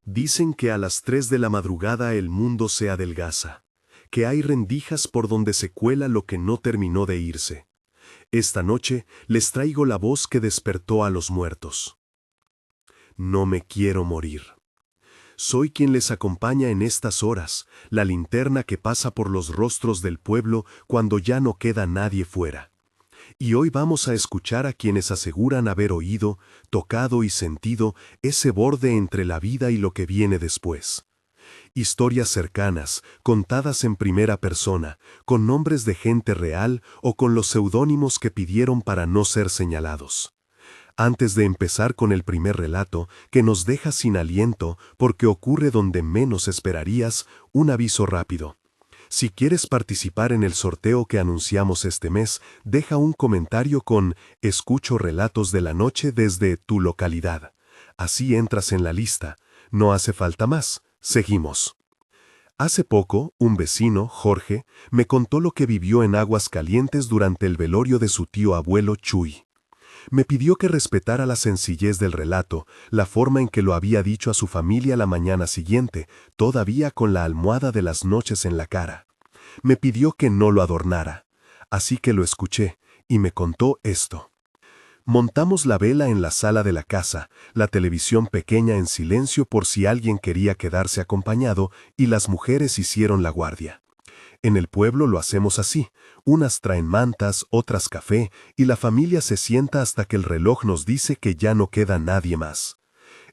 Dicen que a las 3 de la madrugada el mundo se adelgaza, que hay rendijas por donde se cuela lo que no terminó de irse. Esta noche les traigo la voz que despertó a los muertos. No me quiero morir. Soy quien les acompaña en estas horas, la linterna que pasa por los rostros del pueblo cuando ya no queda nadie fuera. Y hoy vamos a escuchar a quienes aseguran haber oído, tocado y sentido ese borde entre la vida y lo que viene después. Historias cercanas, contadas en primera persona, con nombres de gente real o con los seudónimos que pidieron para no ser señalados. Antes de empezar con el primer relato, que nos deja sin aliento porque ocurre donde menos esperarías, un aviso rápido. Si quieres participar en el sorteo que anunciamos este mes, deja un comentario con "Escucho relatos de la noche desde tu localidad". Así entras en la lista. No hace falta más. Seguimos. Hace poco, un vecino, Jorge, me contó lo que vivió en Aguascalientes durante el velorio de su tío abuelo Chuy. Me pidió que respetara la sencillez del relato, la forma en que lo había dicho a su familia la mañana siguiente, todavía con la almohada de las noches en la cara. Me pidió que no lo adornara. Así que lo escuché, y me contó esto. Montamos la vela en la sala de la casa, la televisión pequeña en silencio por si alguien quería quedarse acompañado, y las mujeres hicieron la guardia. En el pueblo lo hacemos así, unas traen mantas, otras café, y la familia se sienta hasta que el reloj nos dice que ya no queda nadie más.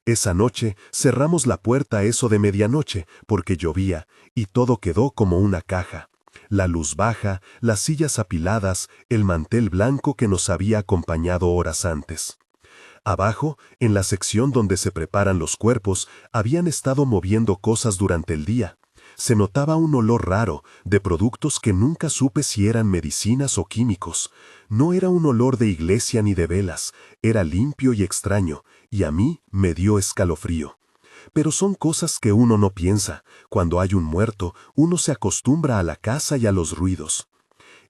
Esa noche cerramos la puerta a eso de medianoche, porque llovía, y todo quedó como una caja. La luz baja, las sillas apiladas, el mantel blanco que nos había acompañado horas antes. Abajo, en la sección donde se preparan los cuerpos, habían estado moviendo cosas durante el día. Se notaba un olor raro, de productos que nunca supe si eran medicinas o químicos. No era un olor de iglesia ni de velas, era limpio y extraño, y a mí me dio escalofrío. Pero son cosas que uno no piensa. Cuando hay un muerto, uno se acostumbra a la casa y a los ruidos.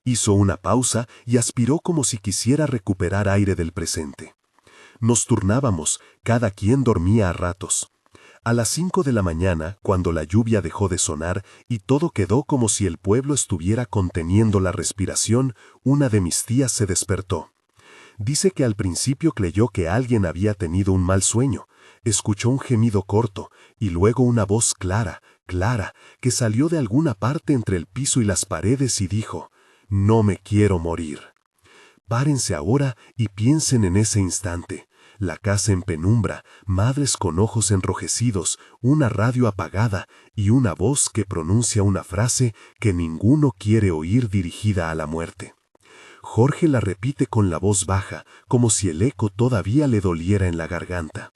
Hizo una pausa y aspiró como si quisiera recuperar aire del presente. Nos turnábamos, cada quien dormía a ratos. A las 5 de la mañana, cuando la lluvia dejó de sonar y todo quedó como si el pueblo estuviera conteniendo la respiración, una de mis tías se despertó. Dice que al principio creyó que alguien había tenido un mal sueño. Escuchó un gemido corto y luego una voz clara, que salió de alguna parte entre el piso y las paredes y dijo: "No me quiero morir". Párense ahora y piensen en ese instante. La casa en penumbra, madres con ojos enrojecidos, una radio apagada y una voz que pronuncia una frase que ninguno quiere oír dirigida a la muerte. Jorge la repite con la voz baja, como si el eco todavía le doliera en la garganta.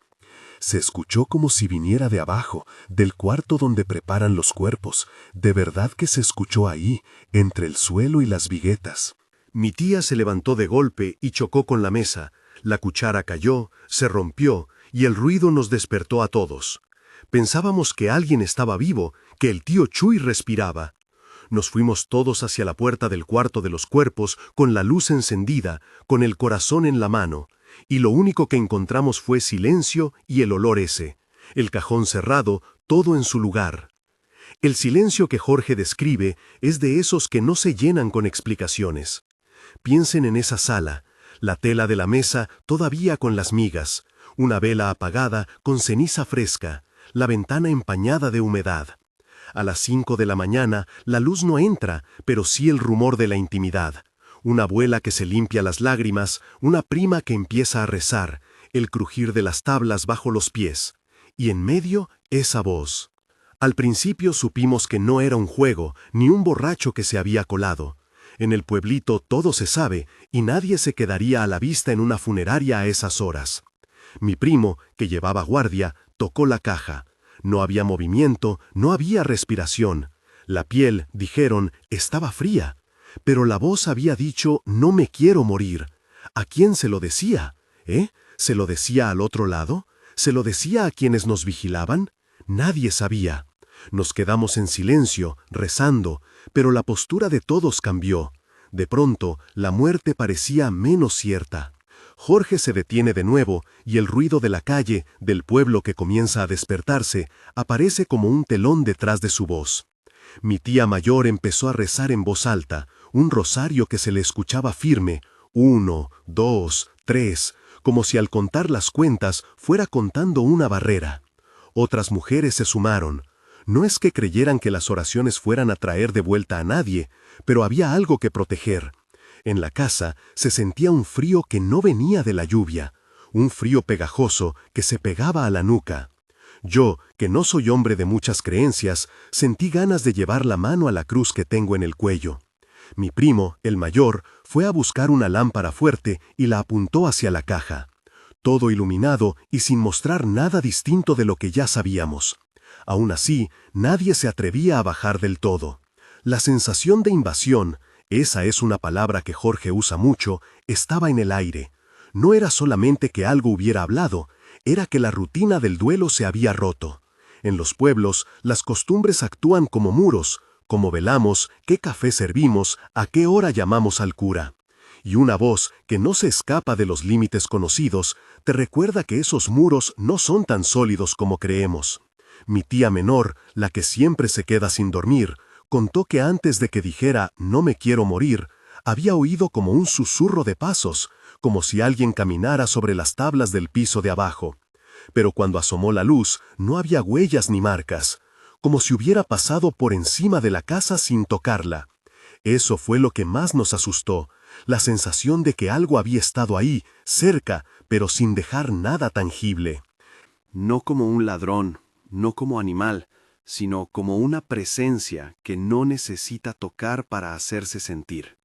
Se escuchó como si viniera de abajo, del cuarto donde preparan los cuerpos. De verdad que se escuchó ahí, entre el suelo y las viguetas. Mi tía se levantó de golpe y chocó con la mesa. La cuchara cayó, se rompió, y el ruido nos despertó a todos. Pensábamos que alguien estaba vivo, que el tío Chuy respiraba. Nos fuimos todos hacia la puerta del cuarto de los cuerpos, con la luz encendida, con el corazón en la mano, y lo único que encontramos fue silencio y el olor ese. El cajón cerrado, todo en su lugar. El silencio que Jorge describe es de esos que no se llenan con explicaciones. Piensen en esa sala. La tela de la mesa todavía con las migas, una vela apagada con ceniza fresca, la ventana empañada de humedad. A las 5 de la mañana la luz no entra, pero sí el rumor de la intimidad. Una abuela que se limpia las lágrimas, una prima que empieza a rezar, el crujir de las tablas bajo los pies. Y en medio, esa voz. Al principio supimos que no era un juego, ni un borracho que se había colado. En el pueblito todo se sabe, y nadie se quedaría a la vista en una funeraria a esas horas. Mi primo, que llevaba guardia, tocó la caja. No había movimiento, no había respiración. La piel, dijeron, estaba fría. Pero la voz había dicho: "No me quiero morir". ¿A quién se lo decía? ¿Se lo decía al otro lado? ¿Se lo decía a quienes nos vigilaban? Nadie sabía. Nos quedamos en silencio, rezando, pero la postura de todos cambió. De pronto, la muerte parecía menos cierta. Jorge se detiene de nuevo y el ruido de la calle, del pueblo que comienza a despertarse, aparece como un telón detrás de su voz. Mi tía mayor empezó a rezar en voz alta, un rosario que se le escuchaba firme, 1, 2, 3, como si al contar las cuentas fuera contando una barrera. Otras mujeres se sumaron. No es que creyeran que las oraciones fueran a traer de vuelta a nadie, pero había algo que proteger. En la casa se sentía un frío que no venía de la lluvia, un frío pegajoso que se pegaba a la nuca. Yo, que no soy hombre de muchas creencias, sentí ganas de llevar la mano a la cruz que tengo en el cuello. Mi primo, el mayor, fue a buscar una lámpara fuerte y la apuntó hacia la caja. Todo iluminado y sin mostrar nada distinto de lo que ya sabíamos. Aún así, nadie se atrevía a bajar del todo. La sensación de invasión, esa es una palabra que Jorge usa mucho, estaba en el aire. No era solamente que algo hubiera hablado, era que la rutina del duelo se había roto. En los pueblos, las costumbres actúan como muros, como velamos, qué café servimos, a qué hora llamamos al cura. Y una voz, que no se escapa de los límites conocidos, te recuerda que esos muros no son tan sólidos como creemos. Mi tía menor, la que siempre se queda sin dormir, contó que antes de que dijera «no me quiero morir», había oído como un susurro de pasos, como si alguien caminara sobre las tablas del piso de abajo. Pero cuando asomó la luz, no había huellas ni marcas, como si hubiera pasado por encima de la casa sin tocarla. Eso fue lo que más nos asustó, la sensación de que algo había estado ahí, cerca, pero sin dejar nada tangible. No como un ladrón, no como animal, sino como una presencia que no necesita tocar para hacerse sentir.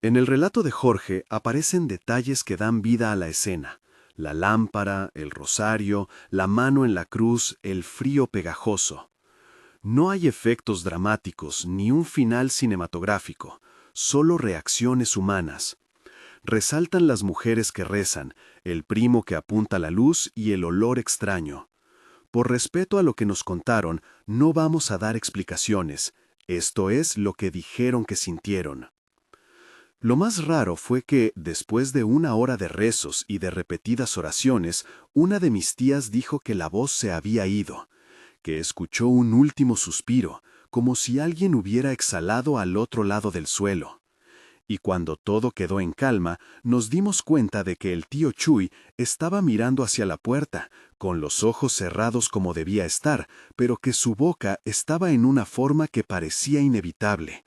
En el relato de Jorge aparecen detalles que dan vida a la escena: la lámpara, el rosario, la mano en la cruz, el frío pegajoso. No hay efectos dramáticos ni un final cinematográfico, solo reacciones humanas. Resaltan las mujeres que rezan, el primo que apunta la luz y el olor extraño. Por respeto a lo que nos contaron, no vamos a dar explicaciones. Esto es lo que dijeron que sintieron. Lo más raro fue que, después de 1 hora de rezos y de repetidas oraciones, una de mis tías dijo que la voz se había ido, que escuchó un último suspiro, como si alguien hubiera exhalado al otro lado del suelo. Y cuando todo quedó en calma, nos dimos cuenta de que el tío Chuy estaba mirando hacia la puerta, con los ojos cerrados como debía estar, pero que su boca estaba en una forma que parecía inevitable.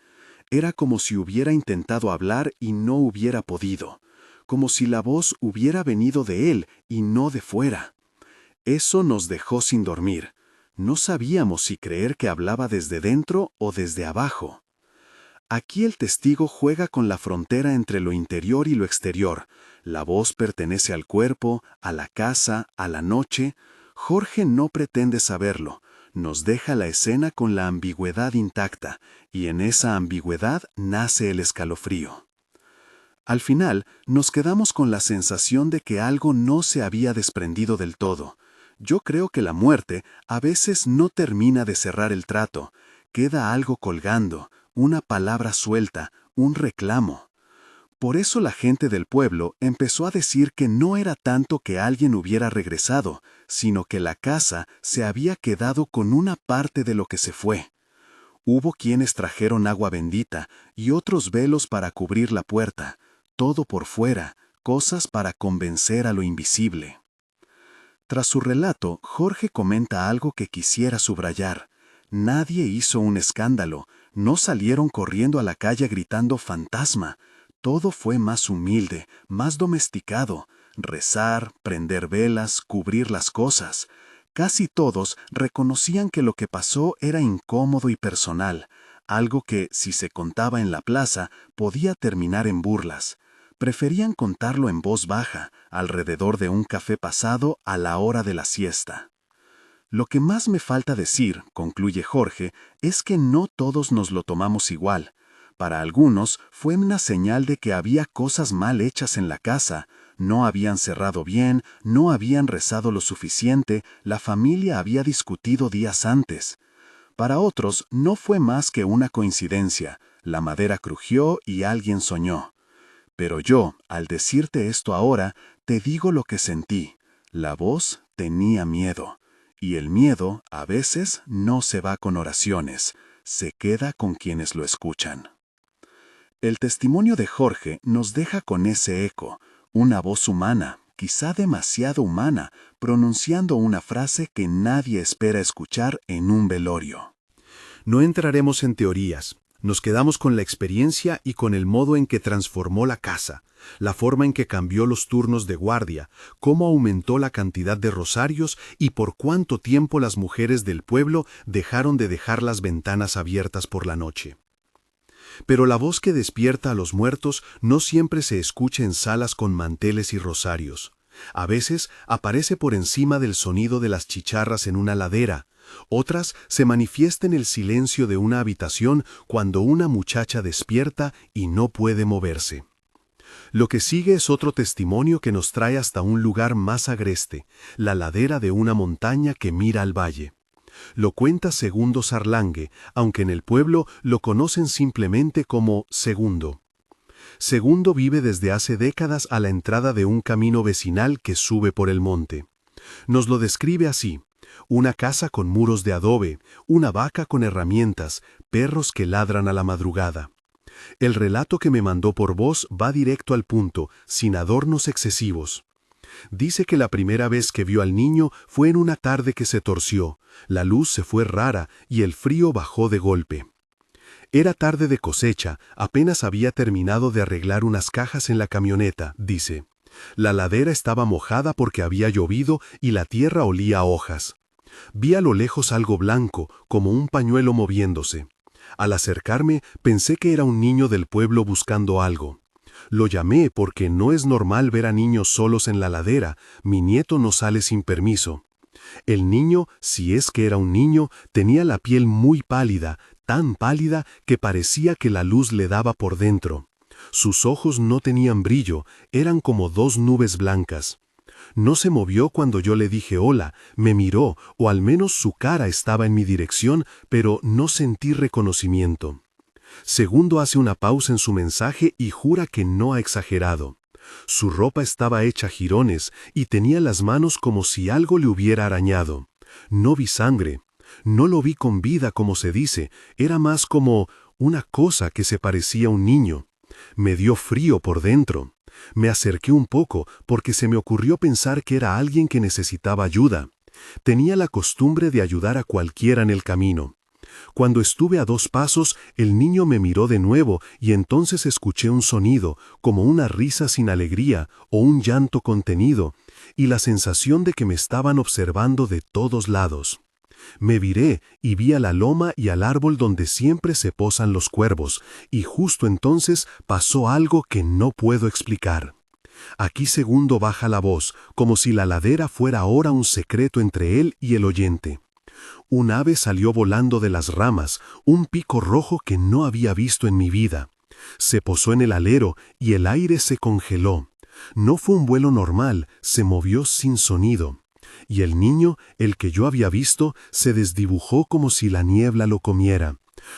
Era como si hubiera intentado hablar y no hubiera podido, como si la voz hubiera venido de él y no de fuera. Eso nos dejó sin dormir. No sabíamos si creer que hablaba desde dentro o desde abajo. Aquí el testigo juega con la frontera entre lo interior y lo exterior. La voz pertenece al cuerpo, a la casa, a la noche. Jorge no pretende saberlo. Nos deja la escena con la ambigüedad intacta, y en esa ambigüedad nace el escalofrío. Al final, nos quedamos con la sensación de que algo no se había desprendido del todo. Yo creo que la muerte a veces no termina de cerrar el trato. Queda algo colgando, una palabra suelta, un reclamo. Por eso la gente del pueblo empezó a decir que no era tanto que alguien hubiera regresado, sino que la casa se había quedado con una parte de lo que se fue. Hubo quienes trajeron agua bendita y otros velos para cubrir la puerta, todo por fuera, cosas para convencer a lo invisible. Tras su relato, Jorge comenta algo que quisiera subrayar. Nadie hizo un escándalo, no salieron corriendo a la calle gritando «fantasma». Todo fue más humilde, más domesticado. Rezar, prender velas, cubrir las cosas. Casi todos reconocían que lo que pasó era incómodo y personal, algo que, si se contaba en la plaza, podía terminar en burlas. Preferían contarlo en voz baja, alrededor de un café pasado a la hora de la siesta. Lo que más me falta decir, concluye Jorge, es que no todos nos lo tomamos igual. Para algunos fue una señal de que había cosas mal hechas en la casa, no habían cerrado bien, no habían rezado lo suficiente, la familia había discutido días antes. Para otros no fue más que una coincidencia, la madera crujió y alguien soñó. Pero yo, al decirte esto ahora, te digo lo que sentí. La voz tenía miedo, y el miedo a veces no se va con oraciones, se queda con quienes lo escuchan. El testimonio de Jorge nos deja con ese eco, una voz humana, quizá demasiado humana, pronunciando una frase que nadie espera escuchar en un velorio. No entraremos en teorías. Nos quedamos con la experiencia y con el modo en que transformó la casa, la forma en que cambió los turnos de guardia, cómo aumentó la cantidad de rosarios y por cuánto tiempo las mujeres del pueblo dejaron de dejar las ventanas abiertas por la noche. Pero la voz que despierta a los muertos no siempre se escucha en salas con manteles y rosarios. A veces aparece por encima del sonido de las chicharras en una ladera. Otras se manifiesta en el silencio de una habitación cuando una muchacha despierta y no puede moverse. Lo que sigue es otro testimonio que nos trae hasta un lugar más agreste, la ladera de una montaña que mira al valle. Lo cuenta Segundo Sarlangue, aunque en el pueblo lo conocen simplemente como Segundo. Segundo vive desde hace décadas a la entrada de un camino vecinal que sube por el monte. Nos lo describe así: una casa con muros de adobe, una vaca con herramientas, perros que ladran a la madrugada. El relato que me mandó por voz va directo al punto, sin adornos excesivos. Dice que la primera vez que vio al niño fue en una tarde que se torció, la luz se fue rara y el frío bajó de golpe. Era tarde de cosecha, apenas había terminado de arreglar unas cajas en la camioneta, dice. La ladera estaba mojada porque había llovido y la tierra olía a hojas. Vi a lo lejos algo blanco, como un pañuelo moviéndose. Al acercarme, pensé que era un niño del pueblo buscando algo. Lo llamé porque no es normal ver a niños solos en la ladera, mi nieto no sale sin permiso. El niño, si es que era un niño, tenía la piel muy pálida, tan pálida que parecía que la luz le daba por dentro. Sus ojos no tenían brillo, eran como dos nubes blancas. No se movió cuando yo le dije hola, me miró, o al menos su cara estaba en mi dirección, pero no sentí reconocimiento. Segundo hace una pausa en su mensaje y jura que no ha exagerado. Su ropa estaba hecha jirones y tenía las manos como si algo le hubiera arañado. No vi sangre. No lo vi con vida, como se dice, era más como una cosa que se parecía a un niño. Me dio frío por dentro. Me acerqué un poco porque se me ocurrió pensar que era alguien que necesitaba ayuda. Tenía la costumbre de ayudar a cualquiera en el camino. Cuando estuve a 2 pasos, el niño me miró de nuevo y entonces escuché un sonido, como una risa sin alegría o un llanto contenido, y la sensación de que me estaban observando de todos lados. Me viré y vi a la loma y al árbol donde siempre se posan los cuervos, y justo entonces pasó algo que no puedo explicar. Aquí Segundo baja la voz, como si la ladera fuera ahora un secreto entre él y el oyente. Un ave salió volando de las ramas, un pico rojo que no había visto en mi vida. Se posó en el alero y el aire se congeló. No fue un vuelo normal, se movió sin sonido. Y el niño, el que yo había visto, se desdibujó como si la niebla lo comiera.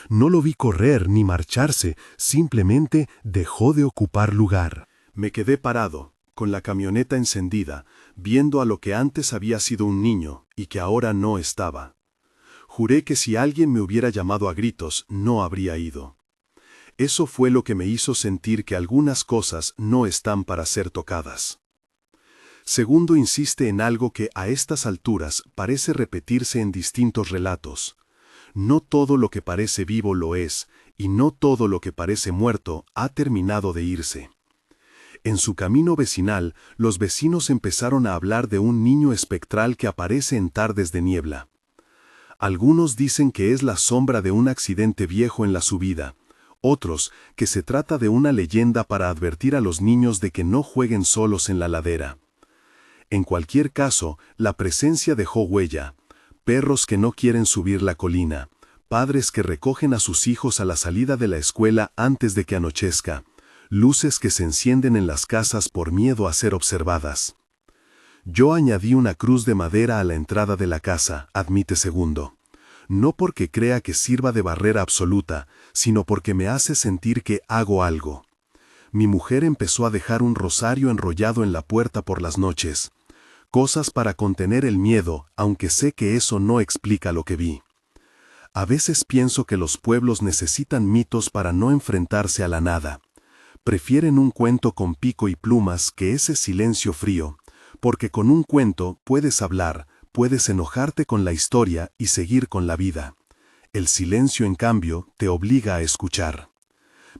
No lo vi correr ni marcharse, simplemente dejó de ocupar lugar. Me quedé parado, con la camioneta encendida, viendo a lo que antes había sido un niño y que ahora no estaba. Juré que si alguien me hubiera llamado a gritos, no habría ido. Eso fue lo que me hizo sentir que algunas cosas no están para ser tocadas. Segundo insiste en algo que a estas alturas parece repetirse en distintos relatos. No todo lo que parece vivo lo es, y no todo lo que parece muerto ha terminado de irse. En su camino vecinal, los vecinos empezaron a hablar de un niño espectral que aparece en tardes de niebla. Algunos dicen que es la sombra de un accidente viejo en la subida, otros que se trata de una leyenda para advertir a los niños de que no jueguen solos en la ladera. En cualquier caso, la presencia dejó huella. Perros que no quieren subir la colina, padres que recogen a sus hijos a la salida de la escuela antes de que anochezca, luces que se encienden en las casas por miedo a ser observadas. Yo añadí una cruz de madera a la entrada de la casa, admite Segundo. No porque crea que sirva de barrera absoluta, sino porque me hace sentir que hago algo. Mi mujer empezó a dejar un rosario enrollado en la puerta por las noches. Cosas para contener el miedo, aunque sé que eso no explica lo que vi. A veces pienso que los pueblos necesitan mitos para no enfrentarse a la nada. Prefieren un cuento con pico y plumas que ese silencio frío, porque con un cuento puedes hablar, puedes enojarte con la historia y seguir con la vida. El silencio, en cambio, te obliga a escuchar.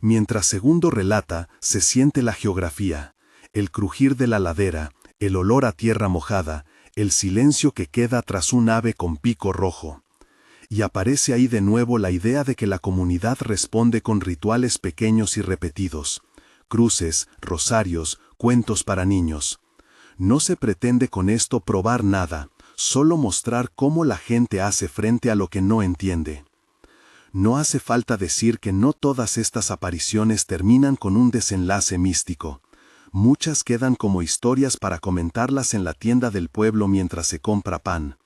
Mientras Segundo relata, se siente la geografía, el crujir de la ladera, el olor a tierra mojada, el silencio que queda tras un ave con pico rojo. Y aparece ahí de nuevo la idea de que la comunidad responde con rituales pequeños y repetidos, cruces, rosarios, cuentos para niños. No se pretende con esto probar nada, solo mostrar cómo la gente hace frente a lo que no entiende. No hace falta decir que no todas estas apariciones terminan con un desenlace místico. Muchas quedan como historias para comentarlas en la tienda del pueblo mientras se compra pan.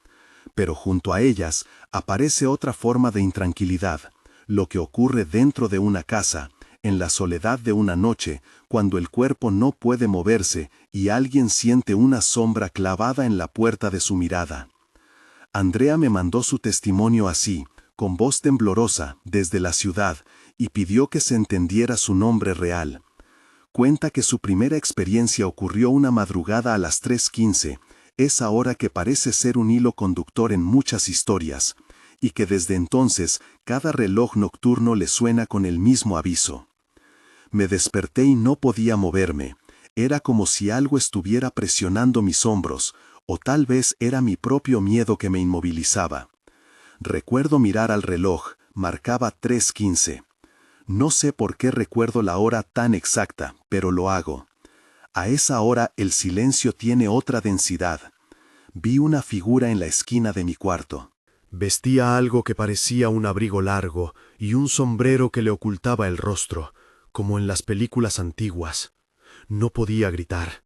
Pero junto a ellas aparece otra forma de intranquilidad, lo que ocurre dentro de una casa, en la soledad de una noche, cuando el cuerpo no puede moverse y alguien siente una sombra clavada en la puerta de su mirada. Andrea me mandó su testimonio así, con voz temblorosa, desde la ciudad, y pidió que se entendiera su nombre real. Cuenta que su primera experiencia ocurrió una madrugada a las 3:15, esa hora que parece ser un hilo conductor en muchas historias, y que desde entonces cada reloj nocturno le suena con el mismo aviso. Me desperté y no podía moverme. Era como si algo estuviera presionando mis hombros, o tal vez era mi propio miedo que me inmovilizaba. Recuerdo mirar al reloj, marcaba 3:15. No sé por qué recuerdo la hora tan exacta, pero lo hago. A esa hora el silencio tiene otra densidad. Vi una figura en la esquina de mi cuarto. Vestía algo que parecía un abrigo largo y un sombrero que le ocultaba el rostro, como en las películas antiguas. No podía gritar.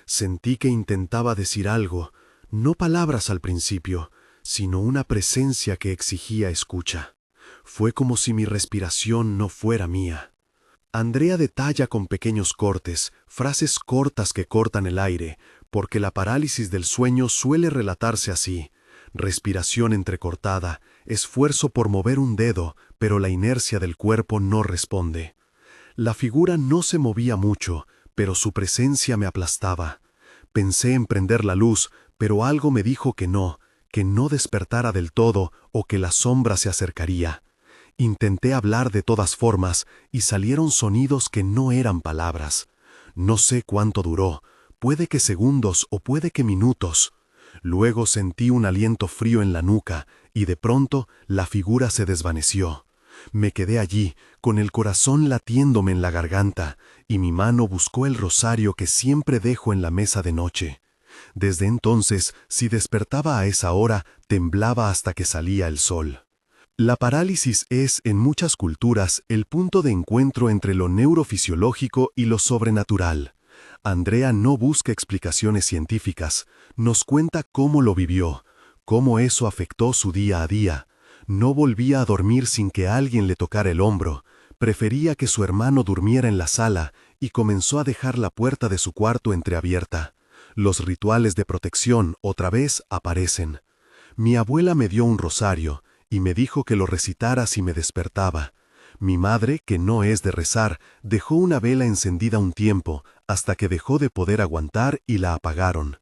Sentí que intentaba decir algo, no palabras al principio, sino una presencia que exigía escucha. Fue como si mi respiración no fuera mía. Andrea detalla con pequeños cortes, frases cortas que cortan el aire, porque la parálisis del sueño suele relatarse así: respiración entrecortada, esfuerzo por mover un dedo, pero la inercia del cuerpo no responde. La figura no se movía mucho, pero su presencia me aplastaba. Pensé en prender la luz, pero algo me dijo que no despertara del todo o que la sombra se acercaría. Intenté hablar de todas formas y salieron sonidos que no eran palabras. No sé cuánto duró, puede que segundos o puede que minutos. Luego sentí un aliento frío en la nuca y de pronto la figura se desvaneció. Me quedé allí, con el corazón latiéndome en la garganta, y mi mano buscó el rosario que siempre dejo en la mesa de noche. Desde entonces, si despertaba a esa hora, temblaba hasta que salía el sol. La parálisis es, en muchas culturas, el punto de encuentro entre lo neurofisiológico y lo sobrenatural. Andrea no busca explicaciones científicas, nos cuenta cómo lo vivió, cómo eso afectó su día a día. No volvía a dormir sin que alguien le tocara el hombro, prefería que su hermano durmiera en la sala y comenzó a dejar la puerta de su cuarto entreabierta. Los rituales de protección, otra vez, aparecen. Mi abuela me dio un rosario y me dijo que lo recitara si me despertaba. Mi madre, que no es de rezar, dejó una vela encendida un tiempo, hasta que dejó de poder aguantar y la apagaron.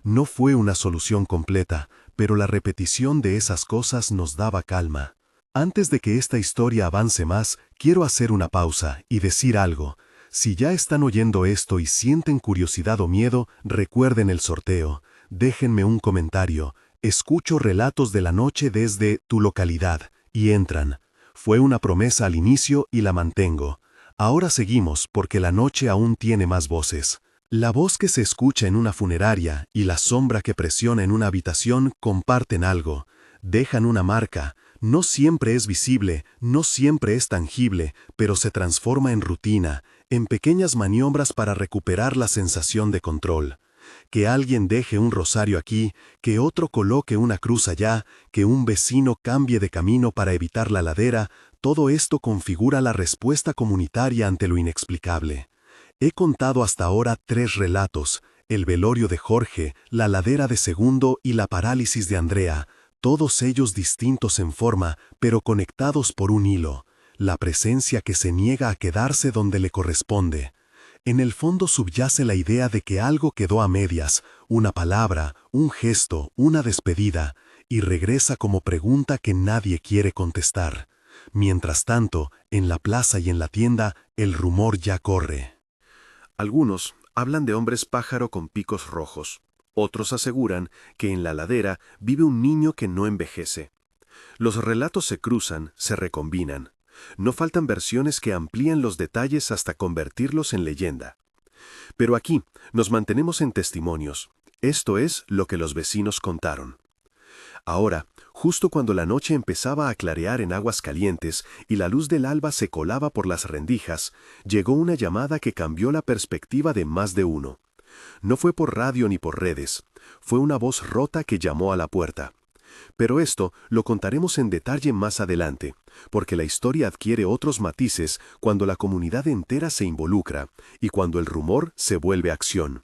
No fue una solución completa, pero la repetición de esas cosas nos daba calma. Antes de que esta historia avance más, quiero hacer una pausa y decir algo. Si ya están oyendo esto y sienten curiosidad o miedo, recuerden el sorteo. Déjenme un comentario. Escucho relatos de la noche desde tu localidad y entran. Fue una promesa al inicio y la mantengo. Ahora seguimos porque la noche aún tiene más voces. La voz que se escucha en una funeraria y la sombra que presiona en una habitación comparten algo. Dejan una marca. No siempre es visible, no siempre es tangible, pero se transforma en rutina, en pequeñas maniobras para recuperar la sensación de control. Que alguien deje un rosario aquí, que otro coloque una cruz allá, que un vecino cambie de camino para evitar la ladera, todo esto configura la respuesta comunitaria ante lo inexplicable. He contado hasta ahora 3 relatos: el velorio de Jorge, la ladera de Segundo y la parálisis de Andrea, todos ellos distintos en forma, pero conectados por un hilo, la presencia que se niega a quedarse donde le corresponde. En el fondo subyace la idea de que algo quedó a medias, una palabra, un gesto, una despedida, y regresa como pregunta que nadie quiere contestar. Mientras tanto, en la plaza y en la tienda, el rumor ya corre. Algunos hablan de hombres pájaro con picos rojos. Otros aseguran que en la ladera vive un niño que no envejece. Los relatos se cruzan, se recombinan. No faltan versiones que amplían los detalles hasta convertirlos en leyenda. Pero aquí nos mantenemos en testimonios. Esto es lo que los vecinos contaron. Ahora, justo cuando la noche empezaba a clarear en Aguascalientes y la luz del alba se colaba por las rendijas, llegó una llamada que cambió la perspectiva de más de uno. No fue por radio ni por redes, fue una voz rota que llamó a la puerta. Pero esto lo contaremos en detalle más adelante, porque la historia adquiere otros matices cuando la comunidad entera se involucra y cuando el rumor se vuelve acción.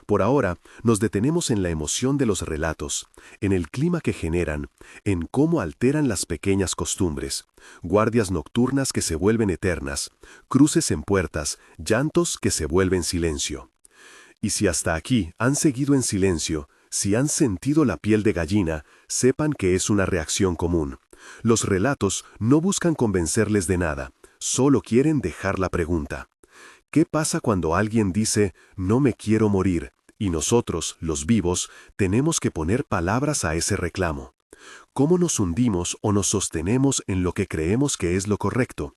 Por ahora, nos detenemos en la emoción de los relatos, en el clima que generan, en cómo alteran las pequeñas costumbres, guardias nocturnas que se vuelven eternas, cruces en puertas, llantos que se vuelven silencio. Y si hasta aquí han seguido en silencio, si han sentido la piel de gallina, sepan que es una reacción común. Los relatos no buscan convencerles de nada, solo quieren dejar la pregunta. ¿Qué pasa cuando alguien dice, no me quiero morir, y nosotros, los vivos, tenemos que poner palabras a ese reclamo? ¿Cómo nos hundimos o nos sostenemos en lo que creemos que es lo correcto?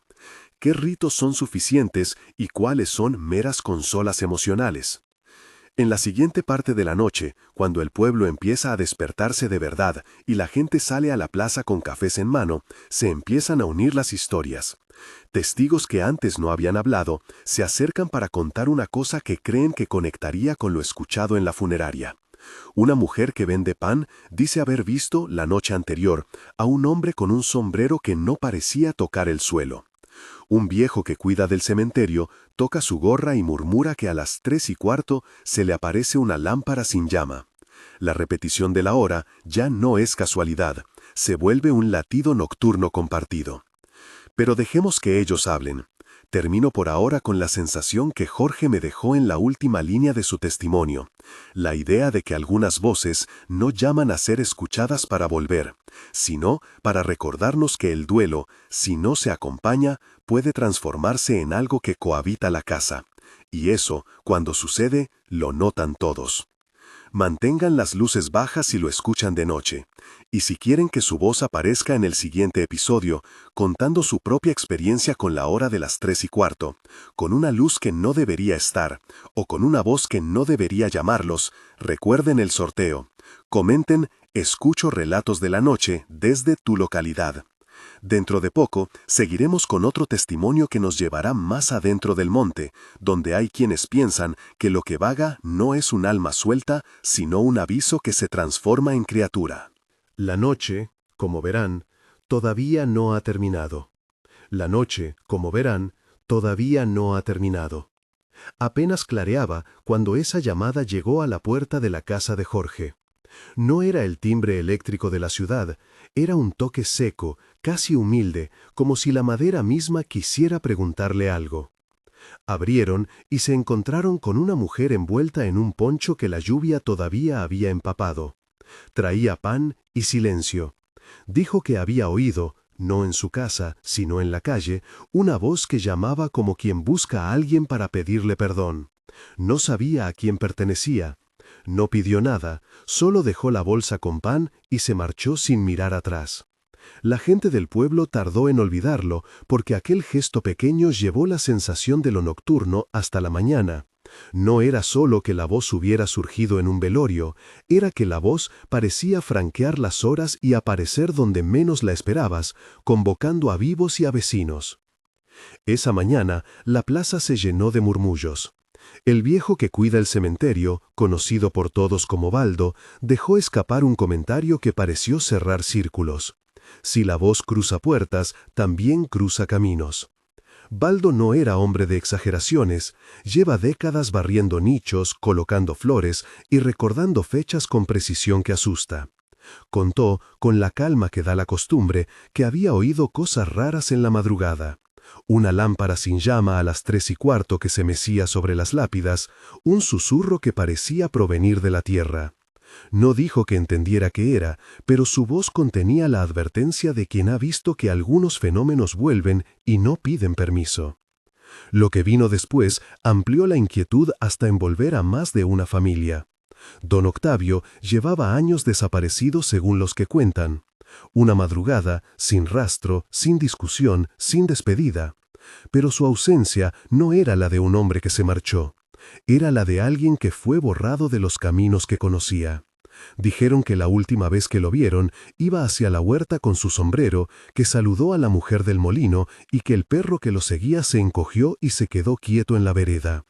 ¿Qué ritos son suficientes y cuáles son meras consolas emocionales? En la siguiente parte de la noche, cuando el pueblo empieza a despertarse de verdad y la gente sale a la plaza con cafés en mano, se empiezan a unir las historias. Testigos que antes no habían hablado se acercan para contar una cosa que creen que conectaría con lo escuchado en la funeraria. Una mujer que vende pan dice haber visto, la noche anterior, a un hombre con un sombrero que no parecía tocar el suelo. Un viejo que cuida del cementerio toca su gorra y murmura que a las 3:15 se le aparece una lámpara sin llama. La repetición de la hora ya no es casualidad, se vuelve un latido nocturno compartido. Pero dejemos que ellos hablen. Termino por ahora con la sensación que Jorge me dejó en la última línea de su testimonio, la idea de que algunas voces no llaman a ser escuchadas para volver, sino para recordarnos que el duelo, si no se acompaña, puede transformarse en algo que cohabita la casa. Y eso, cuando sucede, lo notan todos. Mantengan las luces bajas si lo escuchan de noche. Y si quieren que su voz aparezca en el siguiente episodio, contando su propia experiencia con la hora de las 3:15, con una luz que no debería estar, o con una voz que no debería llamarlos, recuerden el sorteo. Comenten, escucho relatos de la noche desde tu localidad. Dentro de poco, seguiremos con otro testimonio que nos llevará más adentro del monte, donde hay quienes piensan que lo que vaga no es un alma suelta, sino un aviso que se transforma en criatura. La noche, como verán, todavía no ha terminado. La noche, como verán, todavía no ha terminado. Apenas clareaba cuando esa llamada llegó a la puerta de la casa de Jorge. No era el timbre eléctrico de la ciudad, era un toque seco, casi humilde, como si la madera misma quisiera preguntarle algo. Abrieron y se encontraron con una mujer envuelta en un poncho que la lluvia todavía había empapado. Traía pan y silencio. Dijo que había oído, no en su casa, sino en la calle, una voz que llamaba como quien busca a alguien para pedirle perdón. No sabía a quién pertenecía. No pidió nada, solo dejó la bolsa con pan y se marchó sin mirar atrás. La gente del pueblo tardó en olvidarlo porque aquel gesto pequeño llevó la sensación de lo nocturno hasta la mañana. No era solo que la voz hubiera surgido en un velorio, era que la voz parecía franquear las horas y aparecer donde menos la esperabas, convocando a vivos y a vecinos. Esa mañana, la plaza se llenó de murmullos. El viejo que cuida el cementerio, conocido por todos como Baldo, dejó escapar un comentario que pareció cerrar círculos. Si la voz cruza puertas, también cruza caminos. Baldo no era hombre de exageraciones, lleva décadas barriendo nichos, colocando flores y recordando fechas con precisión que asusta. Contó, con la calma que da la costumbre, que había oído cosas raras en la madrugada. Una lámpara sin llama a las 3:15 que se mecía sobre las lápidas, un susurro que parecía provenir de la tierra. No dijo que entendiera qué era, pero su voz contenía la advertencia de quien ha visto que algunos fenómenos vuelven y no piden permiso. Lo que vino después amplió la inquietud hasta envolver a más de una familia. Don Octavio llevaba años desaparecido según los que cuentan. Una madrugada, sin rastro, sin discusión, sin despedida. Pero su ausencia no era la de un hombre que se marchó. Era la de alguien que fue borrado de los caminos que conocía. Dijeron que la última vez que lo vieron iba hacia la huerta con su sombrero, que saludó a la mujer del molino y que el perro que lo seguía se encogió y se quedó quieto en la vereda.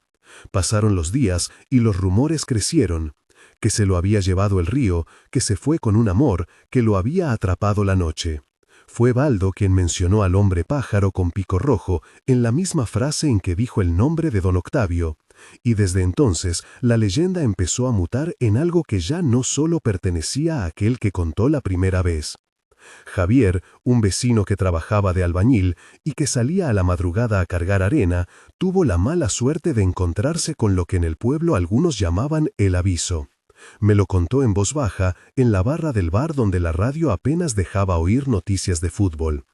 Pasaron los días y los rumores crecieron. Que se lo había llevado el río, que se fue con un amor, que lo había atrapado la noche. Fue Baldo quien mencionó al hombre pájaro con pico rojo en la misma frase en que dijo el nombre de don Octavio, y desde entonces la leyenda empezó a mutar en algo que ya no solo pertenecía a aquel que contó la primera vez. Javier, un vecino que trabajaba de albañil y que salía a la madrugada a cargar arena, tuvo la mala suerte de encontrarse con lo que en el pueblo algunos llamaban el aviso. Me lo contó en voz baja, en la barra del bar donde la radio apenas dejaba oír noticias de fútbol.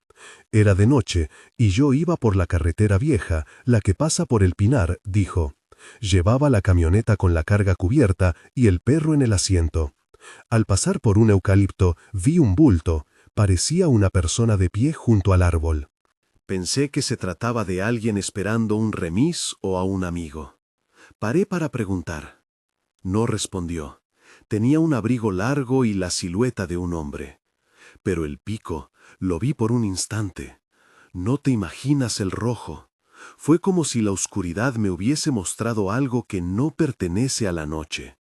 Era de noche, y yo iba por la carretera vieja, la que pasa por el Pinar, dijo. Llevaba la camioneta con la carga cubierta y el perro en el asiento. Al pasar por un eucalipto, vi un bulto. Parecía una persona de pie junto al árbol. Pensé que se trataba de alguien esperando un remis o a un amigo. Paré para preguntar. No respondió. Tenía un abrigo largo y la silueta de un hombre. Pero el pico, lo vi por un instante. No te imaginas el rojo. Fue como si la oscuridad me hubiese mostrado algo que no pertenece a la noche.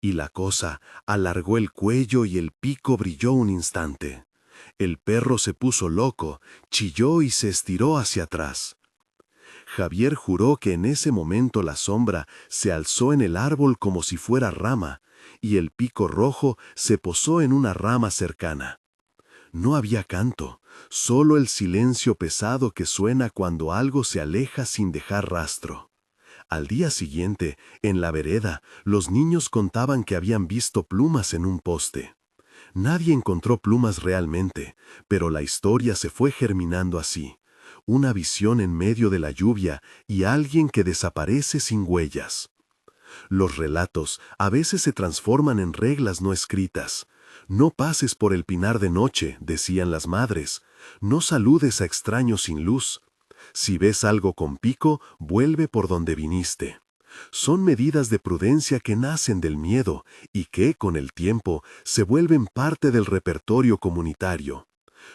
Y la cosa alargó el cuello y el pico brilló un instante. El perro se puso loco, chilló y se estiró hacia atrás. Javier juró que en ese momento la sombra se alzó en el árbol como si fuera rama, y el pico rojo se posó en una rama cercana. No había canto, solo el silencio pesado que suena cuando algo se aleja sin dejar rastro. Al día siguiente, en la vereda, los niños contaban que habían visto plumas en un poste. Nadie encontró plumas realmente, pero la historia se fue germinando así. Una visión en medio de la lluvia y alguien que desaparece sin huellas. Los relatos a veces se transforman en reglas no escritas. No pases por el pinar de noche, decían las madres. No saludes a extraños sin luz. Si ves algo con pico, vuelve por donde viniste. Son medidas de prudencia que nacen del miedo y que, con el tiempo, se vuelven parte del repertorio comunitario.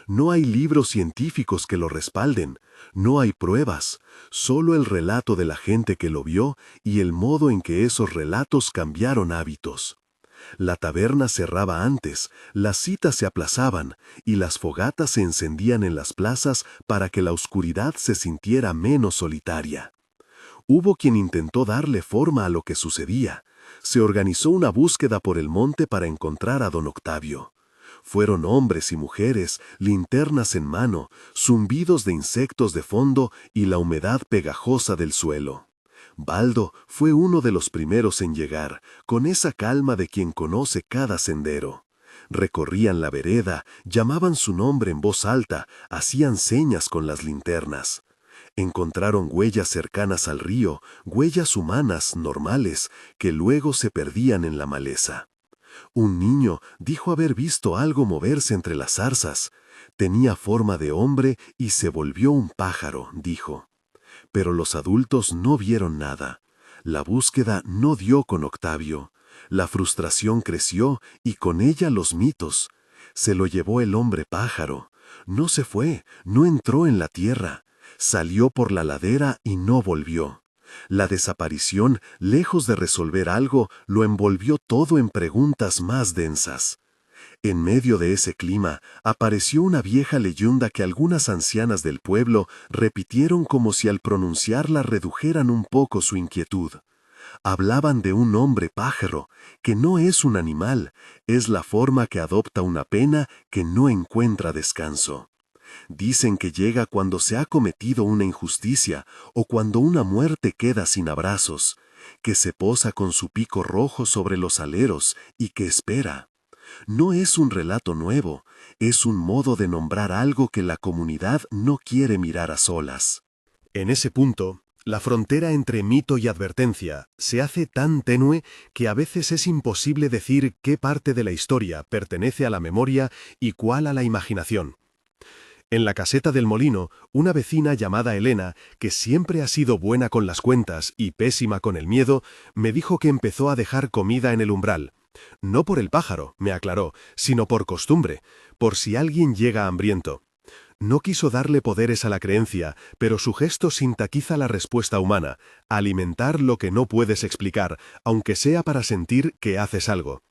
No hay libros científicos que lo respalden, no hay pruebas, solo el relato de la gente que lo vio y el modo en que esos relatos cambiaron hábitos. La taberna cerraba antes, las citas se aplazaban y las fogatas se encendían en las plazas para que la oscuridad se sintiera menos solitaria. Hubo quien intentó darle forma a lo que sucedía. Se organizó una búsqueda por el monte para encontrar a don Octavio. Fueron hombres y mujeres, linternas en mano, zumbidos de insectos de fondo y la humedad pegajosa del suelo. Baldo fue uno de los primeros en llegar, con esa calma de quien conoce cada sendero. Recorrían la vereda, llamaban su nombre en voz alta, hacían señas con las linternas. Encontraron huellas cercanas al río, huellas humanas, normales, que luego se perdían en la maleza. Un niño dijo haber visto algo moverse entre las zarzas. Tenía forma de hombre y se volvió un pájaro, dijo. Pero los adultos no vieron nada. La búsqueda no dio con Octavio. La frustración creció y con ella los mitos. Se lo llevó el hombre pájaro. No se fue, no entró en la tierra. Salió por la ladera y no volvió. La desaparición, lejos de resolver algo, lo envolvió todo en preguntas más densas. En medio de ese clima, apareció una vieja leyenda que algunas ancianas del pueblo repitieron como si al pronunciarla redujeran un poco su inquietud. Hablaban de un hombre pájaro, que no es un animal, es la forma que adopta una pena que no encuentra descanso. Dicen que llega cuando se ha cometido una injusticia o cuando una muerte queda sin abrazos, que se posa con su pico rojo sobre los aleros y que espera. No es un relato nuevo, es un modo de nombrar algo que la comunidad no quiere mirar a solas. En ese punto, la frontera entre mito y advertencia se hace tan tenue que a veces es imposible decir qué parte de la historia pertenece a la memoria y cuál a la imaginación. En la caseta del molino, una vecina llamada Elena, que siempre ha sido buena con las cuentas y pésima con el miedo, me dijo que empezó a dejar comida en el umbral. No por el pájaro, me aclaró, sino por costumbre, por si alguien llega hambriento. No quiso darle poderes a la creencia, pero su gesto sintetiza la respuesta humana, alimentar lo que no puedes explicar, aunque sea para sentir que haces algo.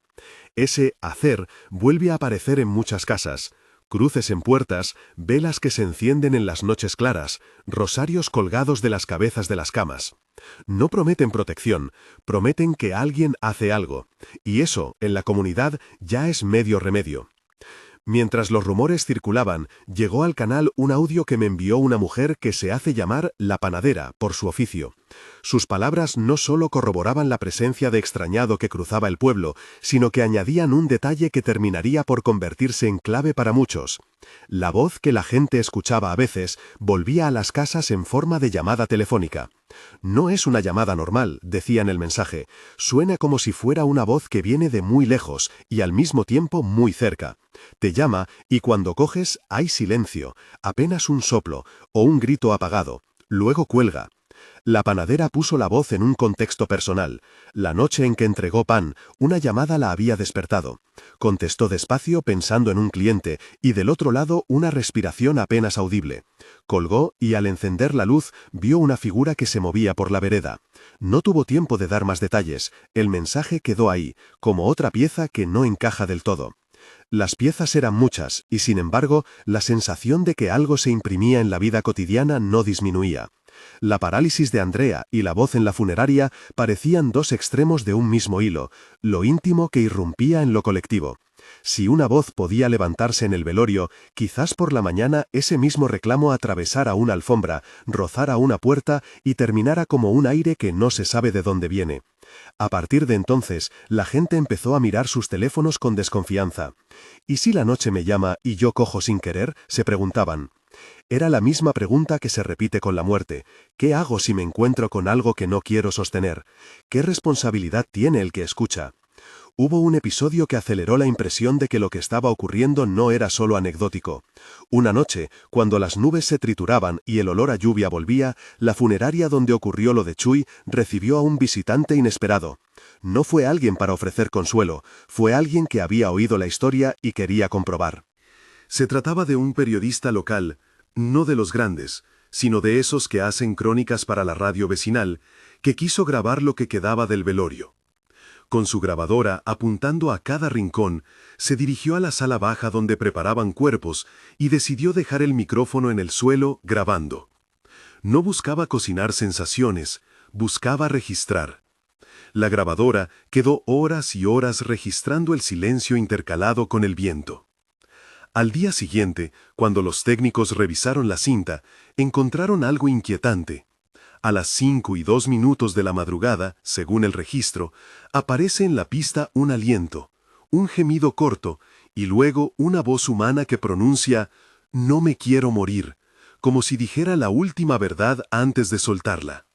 Ese hacer vuelve a aparecer en muchas casas. Cruces en puertas, velas que se encienden en las noches claras, rosarios colgados de las cabezas de las camas. No prometen protección, prometen que alguien hace algo, y eso, en la comunidad, ya es medio remedio. Mientras los rumores circulaban, llegó al canal un audio que me envió una mujer que se hace llamar La Panadera por su oficio. Sus palabras no solo corroboraban la presencia de extrañado que cruzaba el pueblo, sino que añadían un detalle que terminaría por convertirse en clave para muchos. La voz que la gente escuchaba a veces volvía a las casas en forma de llamada telefónica. No es una llamada normal, decía en el mensaje. Suena como si fuera una voz que viene de muy lejos y al mismo tiempo muy cerca. Te llama y cuando coges hay silencio, apenas un soplo o un grito apagado. Luego cuelga. La panadera puso la voz en un contexto personal. La noche en que entregó pan, una llamada la había despertado. Contestó despacio pensando en un cliente y del otro lado una respiración apenas audible. Colgó y al encender la luz vio una figura que se movía por la vereda. No tuvo tiempo de dar más detalles. El mensaje quedó ahí, como otra pieza que no encaja del todo. Las piezas eran muchas y sin embargo la sensación de que algo se imprimía en la vida cotidiana no disminuía. La parálisis de Andrea y la voz en la funeraria parecían dos extremos de un mismo hilo, lo íntimo que irrumpía en lo colectivo. Si una voz podía levantarse en el velorio, quizás por la mañana ese mismo reclamo atravesara una alfombra, rozara una puerta y terminara como un aire que no se sabe de dónde viene. A partir de entonces, la gente empezó a mirar sus teléfonos con desconfianza. ¿Y si la noche me llama y yo cojo sin querer?, se preguntaban. Era la misma pregunta que se repite con la muerte. ¿Qué hago si me encuentro con algo que no quiero sostener? ¿Qué responsabilidad tiene el que escucha? Hubo un episodio que aceleró la impresión de que lo que estaba ocurriendo no era solo anecdótico. Una noche, cuando las nubes se trituraban y el olor a lluvia volvía, la funeraria donde ocurrió lo de Chuy recibió a un visitante inesperado. No fue alguien para ofrecer consuelo, fue alguien que había oído la historia y quería comprobar. Se trataba de un periodista local, no de los grandes, sino de esos que hacen crónicas para la radio vecinal, que quiso grabar lo que quedaba del velorio. Con su grabadora, apuntando a cada rincón, se dirigió a la sala baja donde preparaban cuerpos y decidió dejar el micrófono en el suelo grabando. No buscaba cocinar sensaciones, buscaba registrar. La grabadora quedó horas y horas registrando el silencio intercalado con el viento. Al día siguiente, cuando los técnicos revisaron la cinta, encontraron algo inquietante. A las 5:02 de la madrugada, según el registro, aparece en la pista un aliento, un gemido corto, y luego una voz humana que pronuncia «No me quiero morir», como si dijera la última verdad antes de soltarla.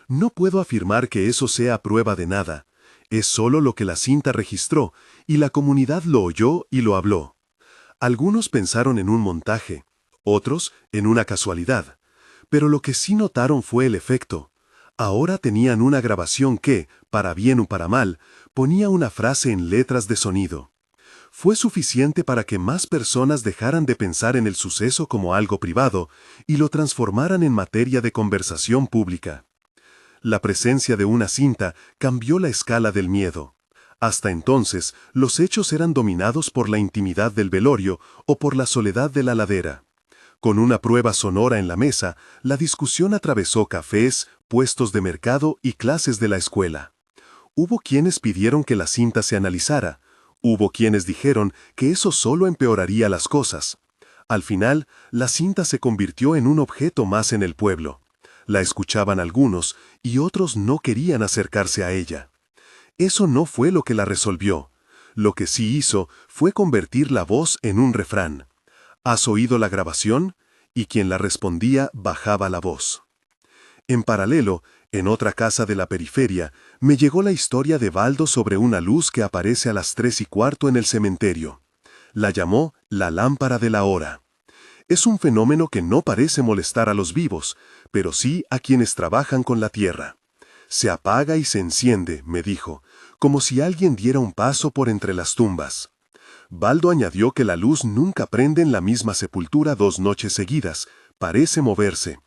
No puedo afirmar que eso sea prueba de nada, es solo lo que la cinta registró, y la comunidad lo oyó y lo habló. Algunos pensaron en un montaje, otros en una casualidad. Pero lo que sí notaron fue el efecto. Ahora tenían una grabación que, para bien o para mal, ponía una frase en letras de sonido. Fue suficiente para que más personas dejaran de pensar en el suceso como algo privado y lo transformaran en materia de conversación pública. La presencia de una cinta cambió la escala del miedo. Hasta entonces, los hechos eran dominados por la intimidad del velorio o por la soledad de la ladera. Con una prueba sonora en la mesa, la discusión atravesó cafés, puestos de mercado y clases de la escuela. Hubo quienes pidieron que la cinta se analizara. Hubo quienes dijeron que eso solo empeoraría las cosas. Al final, la cinta se convirtió en un objeto más en el pueblo. La escuchaban algunos y otros no querían acercarse a ella. Eso no fue lo que la resolvió. Lo que sí hizo fue convertir la voz en un refrán. ¿Has oído la grabación? Y quien la respondía bajaba la voz. En paralelo, en otra casa de la periferia, me llegó la historia de Baldo sobre una luz que aparece a las 3:15 en el cementerio. La llamó la lámpara de la hora. Es un fenómeno que no parece molestar a los vivos, pero sí a quienes trabajan con la tierra. Se apaga y se enciende, me dijo, como si alguien diera un paso por entre las tumbas. Baldo añadió que la luz nunca prende en la misma sepultura 2 noches seguidas, parece moverse.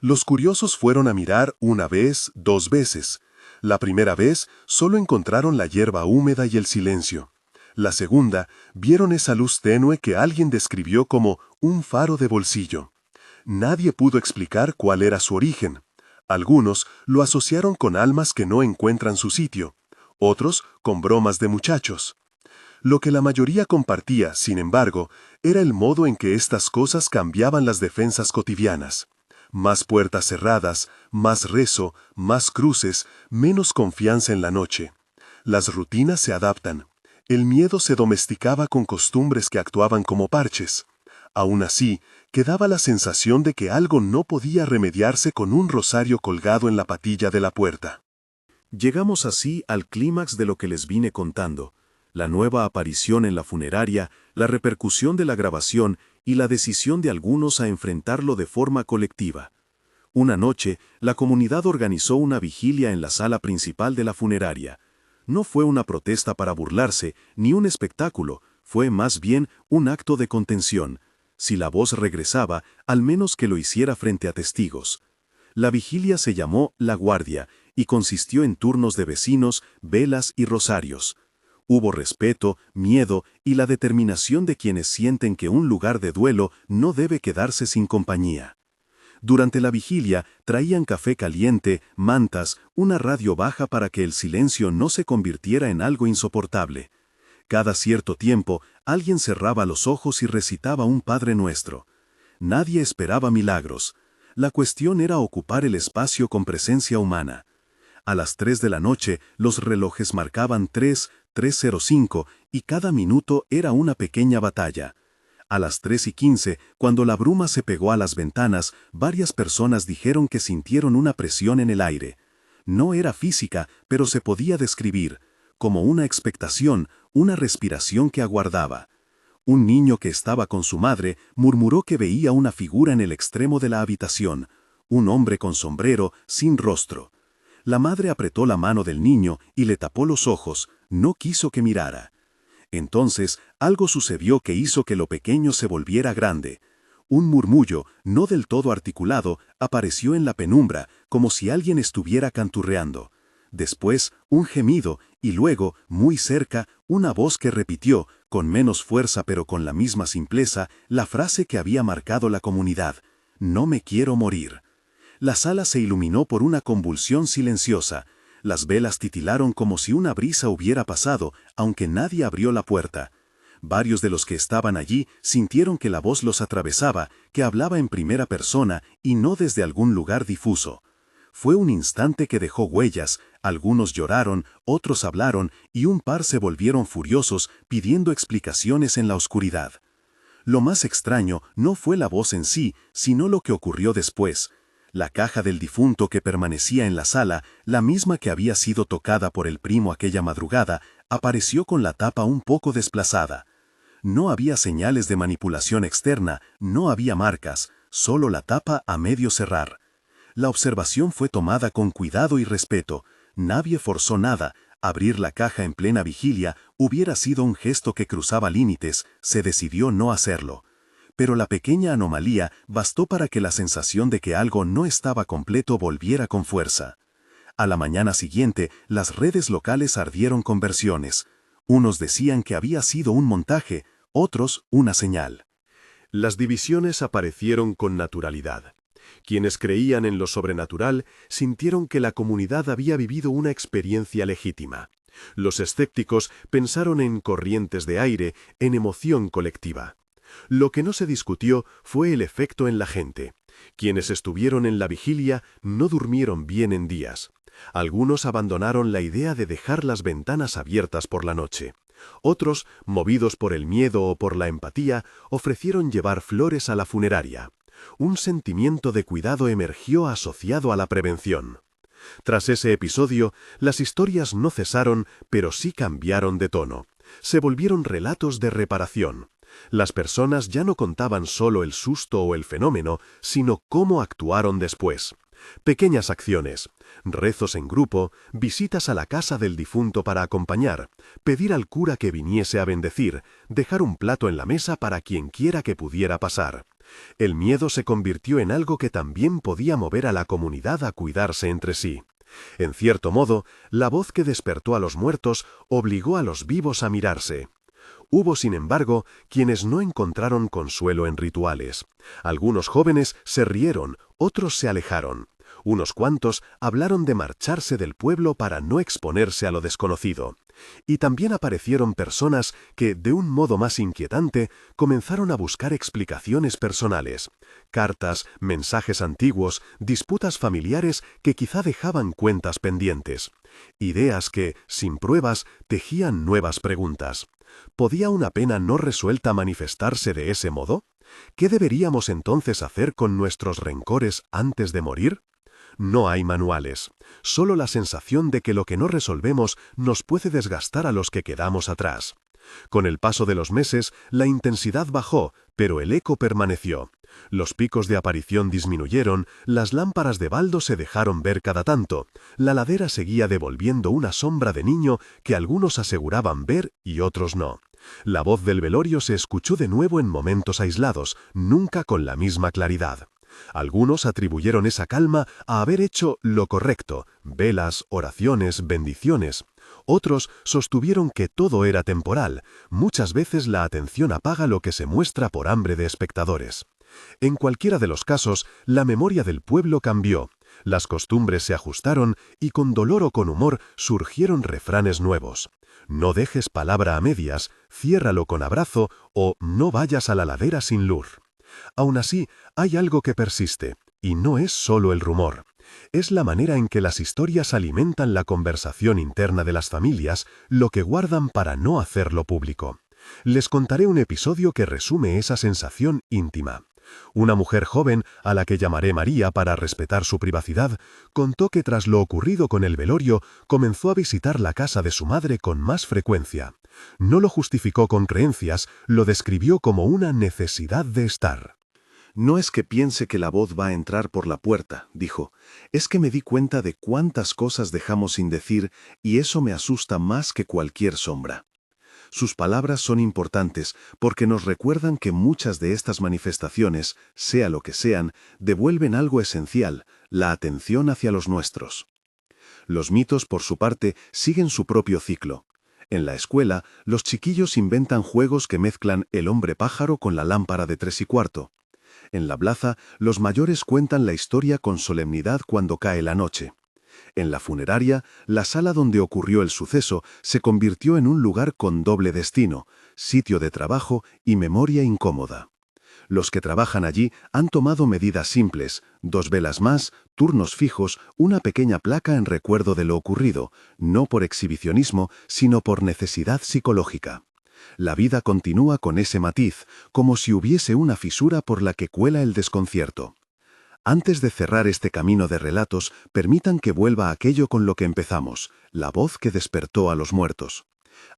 Los curiosos fueron a mirar 1 vez, 2 veces. La primera vez solo encontraron la hierba húmeda y el silencio. La segunda, vieron esa luz tenue que alguien describió como un faro de bolsillo. Nadie pudo explicar cuál era su origen. Algunos lo asociaron con almas que no encuentran su sitio, otros con bromas de muchachos. Lo que la mayoría compartía, sin embargo, era el modo en que estas cosas cambiaban las defensas cotidianas. Más puertas cerradas, más rezo, más cruces, menos confianza en la noche. Las rutinas se adaptan. El miedo se domesticaba con costumbres que actuaban como parches. Aún así, quedaba la sensación de que algo no podía remediarse con un rosario colgado en la patilla de la puerta. Llegamos así al clímax de lo que les vine contando: la nueva aparición en la funeraria, la repercusión de la grabación y la decisión de algunos a enfrentarlo de forma colectiva. Una noche, la comunidad organizó una vigilia en la sala principal de la funeraria. No fue una protesta para burlarse, ni un espectáculo, fue más bien un acto de contención. Si la voz regresaba, al menos que lo hiciera frente a testigos. La vigilia se llamó La Guardia y consistió en turnos de vecinos, velas y rosarios. Hubo respeto, miedo y la determinación de quienes sienten que un lugar de duelo no debe quedarse sin compañía. Durante la vigilia traían café caliente, mantas, una radio baja para que el silencio no se convirtiera en algo insoportable. Cada cierto tiempo, alguien cerraba los ojos y recitaba un Padre Nuestro. Nadie esperaba milagros. La cuestión era ocupar el espacio con presencia humana. A las 3 de la noche, los relojes marcaban 3:05 y cada minuto era una pequeña batalla. A las 3:15, cuando la bruma se pegó a las ventanas, varias personas dijeron que sintieron una presión en el aire. No era física, pero se podía describir, como una expectación, una respiración que aguardaba. Un niño que estaba con su madre murmuró que veía una figura en el extremo de la habitación, un hombre con sombrero, sin rostro. La madre apretó la mano del niño y le tapó los ojos, no quiso que mirara. Entonces, algo sucedió que hizo que lo pequeño se volviera grande. Un murmullo, no del todo articulado, apareció en la penumbra, como si alguien estuviera canturreando. Después, un gemido, y luego, muy cerca, una voz que repitió, con menos fuerza pero con la misma simpleza, la frase que había marcado la comunidad: «No me quiero morir». La sala se iluminó por una convulsión silenciosa. Las velas titilaron como si una brisa hubiera pasado, aunque nadie abrió la puerta. Varios de los que estaban allí sintieron que la voz los atravesaba, que hablaba en primera persona y no desde algún lugar difuso. Fue un instante que dejó huellas, algunos lloraron, otros hablaron y un par se volvieron furiosos pidiendo explicaciones en la oscuridad. Lo más extraño no fue la voz en sí, sino lo que ocurrió después. La caja del difunto que permanecía en la sala, la misma que había sido tocada por el primo aquella madrugada, apareció con la tapa un poco desplazada. No había señales de manipulación externa, no había marcas, solo la tapa a medio cerrar. La observación fue tomada con cuidado y respeto. Nadie forzó nada. Abrir la caja en plena vigilia hubiera sido un gesto que cruzaba límites, se decidió no hacerlo. Pero la pequeña anomalía bastó para que la sensación de que algo no estaba completo volviera con fuerza. A la mañana siguiente, las redes locales ardieron con versiones. Unos decían que había sido un montaje, otros una señal. Las divisiones aparecieron con naturalidad. Quienes creían en lo sobrenatural sintieron que la comunidad había vivido una experiencia legítima. Los escépticos pensaron en corrientes de aire, en emoción colectiva. Lo que no se discutió fue el efecto en la gente. Quienes estuvieron en la vigilia no durmieron bien en días. Algunos abandonaron la idea de dejar las ventanas abiertas por la noche. Otros, movidos por el miedo o por la empatía, ofrecieron llevar flores a la funeraria. Un sentimiento de cuidado emergió asociado a la prevención. Tras ese episodio, las historias no cesaron, pero sí cambiaron de tono. Se volvieron relatos de reparación. Las personas ya no contaban solo el susto o el fenómeno, sino cómo actuaron después. Pequeñas acciones, rezos en grupo, visitas a la casa del difunto para acompañar, pedir al cura que viniese a bendecir, dejar un plato en la mesa para quien quiera que pudiera pasar. El miedo se convirtió en algo que también podía mover a la comunidad a cuidarse entre sí. En cierto modo, la voz que despertó a los muertos obligó a los vivos a mirarse. Hubo, sin embargo, quienes no encontraron consuelo en rituales. Algunos jóvenes se rieron, otros se alejaron. Unos cuantos hablaron de marcharse del pueblo para no exponerse a lo desconocido. Y también aparecieron personas que, de un modo más inquietante, comenzaron a buscar explicaciones personales. Cartas, mensajes antiguos, disputas familiares que quizá dejaban cuentas pendientes. Ideas que, sin pruebas, tejían nuevas preguntas. ¿Podía una pena no resuelta manifestarse de ese modo? ¿Qué deberíamos entonces hacer con nuestros rencores antes de morir? No hay manuales, solo la sensación de que lo que no resolvemos nos puede desgastar a los que quedamos atrás. Con el paso de los meses, la intensidad bajó, pero el eco permaneció. Los picos de aparición disminuyeron, las lámparas de baldo se dejaron ver cada tanto, la ladera seguía devolviendo una sombra de niño que algunos aseguraban ver y otros no. La voz del velorio se escuchó de nuevo en momentos aislados, nunca con la misma claridad. Algunos atribuyeron esa calma a haber hecho lo correcto, velas, oraciones, bendiciones. Otros sostuvieron que todo era temporal. Muchas veces la atención apaga lo que se muestra por hambre de espectadores. En cualquiera de los casos, la memoria del pueblo cambió. Las costumbres se ajustaron y con dolor o con humor surgieron refranes nuevos. No dejes palabra a medias, ciérralo con abrazo o no vayas a la ladera sin luz. Aún así, hay algo que persiste, y no es solo el rumor. Es la manera en que las historias alimentan la conversación interna de las familias, lo que guardan para no hacerlo público. Les contaré un episodio que resume esa sensación íntima. Una mujer joven, a la que llamaré María para respetar su privacidad, contó que tras lo ocurrido con el velorio, comenzó a visitar la casa de su madre con más frecuencia. No lo justificó con creencias, lo describió como una necesidad de estar. No es que piense que la voz va a entrar por la puerta, dijo. Es que me di cuenta de cuántas cosas dejamos sin decir y eso me asusta más que cualquier sombra. Sus palabras son importantes porque nos recuerdan que muchas de estas manifestaciones, sea lo que sean, devuelven algo esencial, la atención hacia los nuestros. Los mitos, por su parte, siguen su propio ciclo. En la escuela, los chiquillos inventan juegos que mezclan el hombre pájaro con la lámpara de 3 1/4. En la plaza, los mayores cuentan la historia con solemnidad cuando cae la noche. En la funeraria, la sala donde ocurrió el suceso se convirtió en un lugar con doble destino, sitio de trabajo y memoria incómoda. Los que trabajan allí han tomado medidas simples, 2 velas más, turnos fijos, una pequeña placa en recuerdo de lo ocurrido, no por exhibicionismo, sino por necesidad psicológica. La vida continúa con ese matiz, como si hubiese una fisura por la que cuela el desconcierto. Antes de cerrar este camino de relatos, permitan que vuelva a aquello con lo que empezamos, la voz que despertó a los muertos.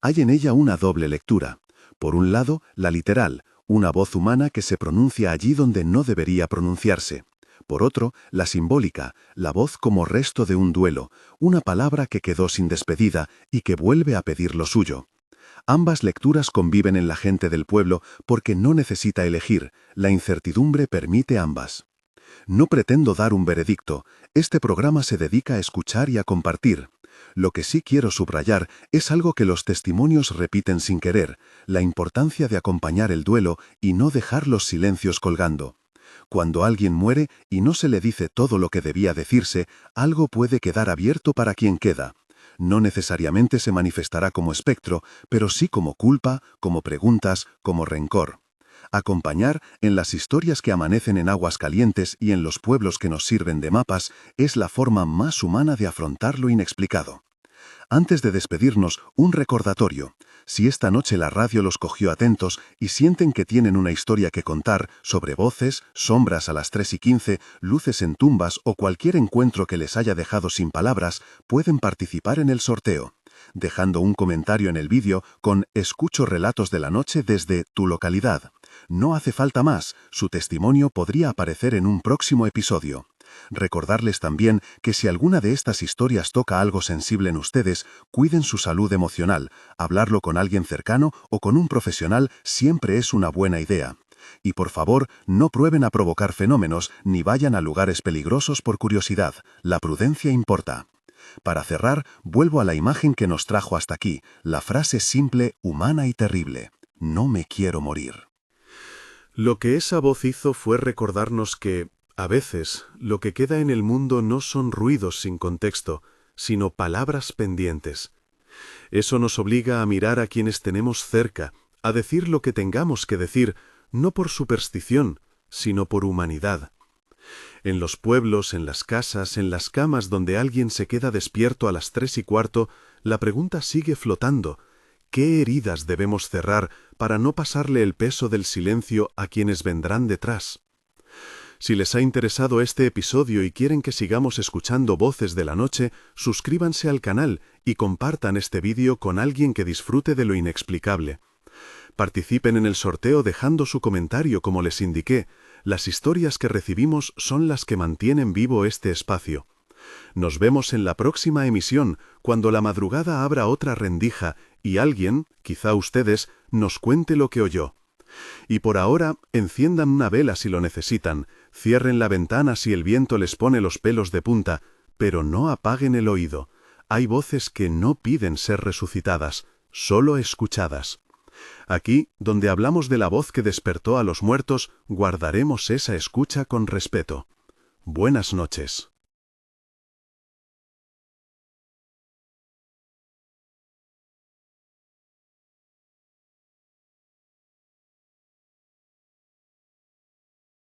Hay en ella una doble lectura. Por un lado, la literal, una voz humana que se pronuncia allí donde no debería pronunciarse. Por otro, la simbólica, la voz como resto de un duelo, una palabra que quedó sin despedida y que vuelve a pedir lo suyo. Ambas lecturas conviven en la gente del pueblo porque no necesita elegir, la incertidumbre permite ambas. No pretendo dar un veredicto, este programa se dedica a escuchar y a compartir. Lo que sí quiero subrayar es algo que los testimonios repiten sin querer, la importancia de acompañar el duelo y no dejar los silencios colgando. Cuando alguien muere y no se le dice todo lo que debía decirse, algo puede quedar abierto para quien queda. No necesariamente se manifestará como espectro, pero sí como culpa, como preguntas, como rencor. Acompañar en las historias que amanecen en aguas calientes y en los pueblos que nos sirven de mapas es la forma más humana de afrontar lo inexplicado. Antes de despedirnos, un recordatorio. Si esta noche la radio los cogió atentos y sienten que tienen una historia que contar sobre voces, sombras a las 3:15, luces en tumbas o cualquier encuentro que les haya dejado sin palabras, pueden participar en el sorteo, dejando un comentario en el vídeo con «Escucho relatos de la noche desde tu localidad». No hace falta más, su testimonio podría aparecer en un próximo episodio. Recordarles también que si alguna de estas historias toca algo sensible en ustedes, cuiden su salud emocional. Hablarlo con alguien cercano o con un profesional siempre es una buena idea. Y por favor, no prueben a provocar fenómenos ni vayan a lugares peligrosos por curiosidad. La prudencia importa. Para cerrar, vuelvo a la imagen que nos trajo hasta aquí, la frase simple, humana y terrible. No me quiero morir. Lo que esa voz hizo fue recordarnos que, a veces, lo que queda en el mundo no son ruidos sin contexto, sino palabras pendientes. Eso nos obliga a mirar a quienes tenemos cerca, a decir lo que tengamos que decir, no por superstición, sino por humanidad. En los pueblos, en las casas, en las camas donde alguien se queda despierto a las 3:15, la pregunta sigue flotando. ¿Qué heridas debemos cerrar para no pasarle el peso del silencio a quienes vendrán detrás? Si les ha interesado este episodio y quieren que sigamos escuchando Voces de la Noche, suscríbanse al canal y compartan este vídeo con alguien que disfrute de lo inexplicable. Participen en el sorteo dejando su comentario como les indiqué. Las historias que recibimos son las que mantienen vivo este espacio. Nos vemos en la próxima emisión, cuando la madrugada abra otra rendija y alguien, quizá ustedes, nos cuente lo que oyó. Y por ahora, enciendan una vela si lo necesitan, cierren la ventana si el viento les pone los pelos de punta, pero no apaguen el oído. Hay voces que no piden ser resucitadas, solo escuchadas. Aquí, donde hablamos de la voz que despertó a los muertos, guardaremos esa escucha con respeto. Buenas noches.